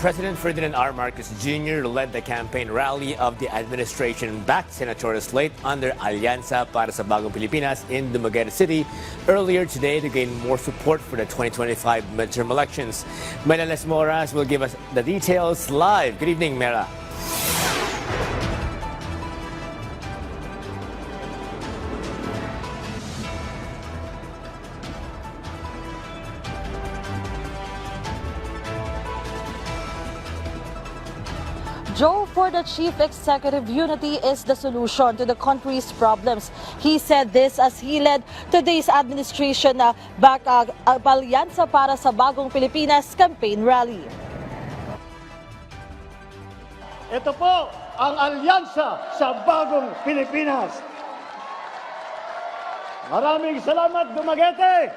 President Ferdinand R. Marcos Jr. led the campaign rally of the administration-backed senatorial slate under Alianza para sa Bagong Pilipinas in Dumaguete City earlier today to gain more support for the 2025 midterm elections. Mela Les Moras will give us the details live. Good evening, Mera. Joe, for the Chief Executive, unity is the solution to the country's problems. He said this as he led today's administration back Alianza para sa Bagong Pilipinas campaign rally. Ito po ang Alyansa sa Bagong Pilipinas. Maraming salamat, Dumaguete!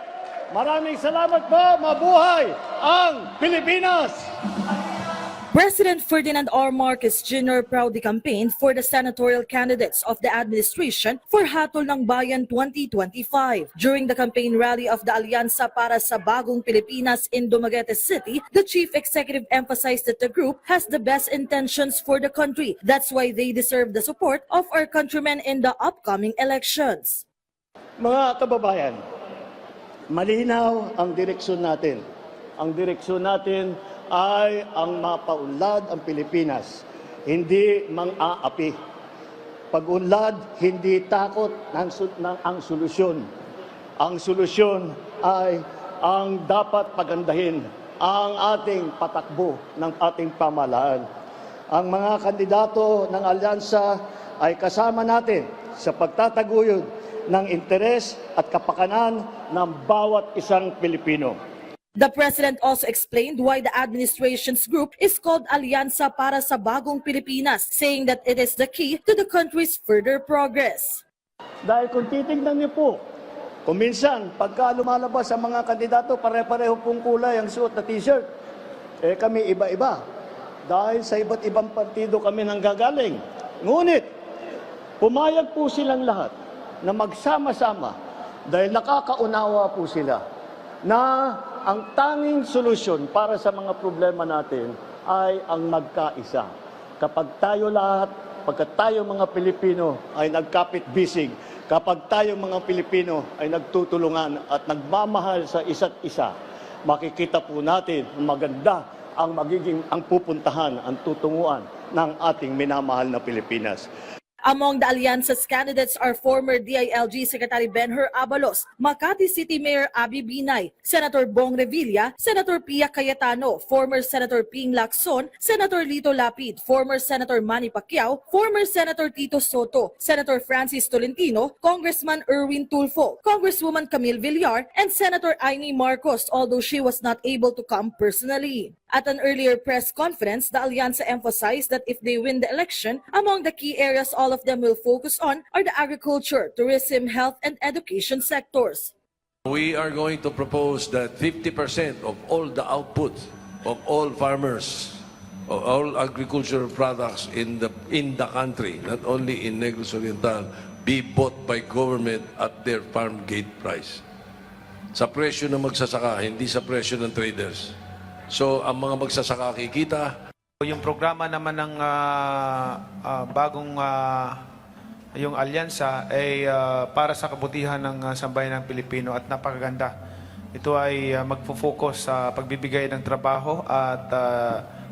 Maraming salamat po, mabuhay ang Pilipinas! President Ferdinand R. Marcos Jr. proudly campaigned for the senatorial candidates of the administration for Hatol ng Bayan 2025. During the campaign rally of the Alianza para sa Bagong Pilipinas in Dumaguete City, the chief executive emphasized that the group has the best intentions for the country. That's why they deserve the support of our countrymen in the upcoming elections. Mga kababayan, malinaw ang direksyon natin. Ang direksyon natin ay ang mapaunlad ang Pilipinas, hindi mang-aapi. Pag-unlad, hindi takot ang solusyon. Ang solusyon ay ang dapat pagandahin ang ating patakbo ng ating pamahalaan. Ang mga kandidato ng alyansa ay kasama natin sa pagtataguyod ng interes at kapakanan ng bawat isang Pilipino. The President also explained why the administration's group is called Alianza para sa Bagong Pilipinas, saying that it is the key to the country's further progress. Dahil kung titignan niyo po, kung minsan, pagka lumalabas ang mga kandidato, pare-pareho pong kulay ang suot na t-shirt. Kami iba-iba. Dahil sa iba't ibang partido kami nanggagaling. Ngunit, pumayag po silang lahat na magsama-sama dahil nakakaunawa po sila na ang tanging solusyon para sa mga problema natin ay ang magkaisa. Kapag tayo lahat, pagkat tayo mga Pilipino ay nagkapit-bisig, kapag tayo mga Pilipino ay nagtutulungan at nagmamahal sa isa't isa, makikita po natin maganda ang magiging ang pupuntahan, ang tutunguan ng ating minamahal na Pilipinas. Among the Alianza's candidates are former DILG Secretary Benhur Abalos, Makati City Mayor Abby Binay, Senator Bong Revilla, Senator Pia Cayetano, former Senator Ping Lacson, Senator Lito Lapid, former Senator Manny Pacquiao, former Senator Tito Soto, Senator Francis Tolentino, Congressman Erwin Tulfo, Congresswoman Camille Villar, and Senator Amy Marcos, although she was not able to come personally. At an earlier press conference, the Alianza emphasized that if they win the election, among the key areas all of them will focus on are the agriculture, tourism, health, and education sectors. We are going to propose that 50% of all the output of all farmers, of all agricultural products in the country, not only in Negros Oriental, be bought by government at their farm gate price. Sa presyo ng magsasaka, hindi sa presyo ng traders. So, ang mga magsasaka kikita. Yung programa naman ng bagong yung alyansa ay para sa kabutihan ng sambayan ng Pilipino at napakaganda. Ito ay magfo-focus sa pagbibigay ng trabaho at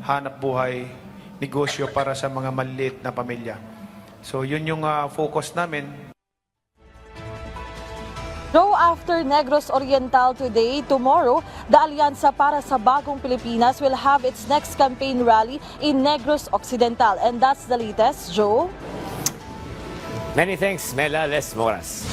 hanap buhay, negosyo para sa mga maliliit na pamilya. So, yun yung focus namin. Though after Negros Oriental today, tomorrow, the Alianza para sa Bagong Pilipinas will have its next campaign rally in Negros Occidental. And that's the latest, Joe. Many thanks, Mela Les Moras.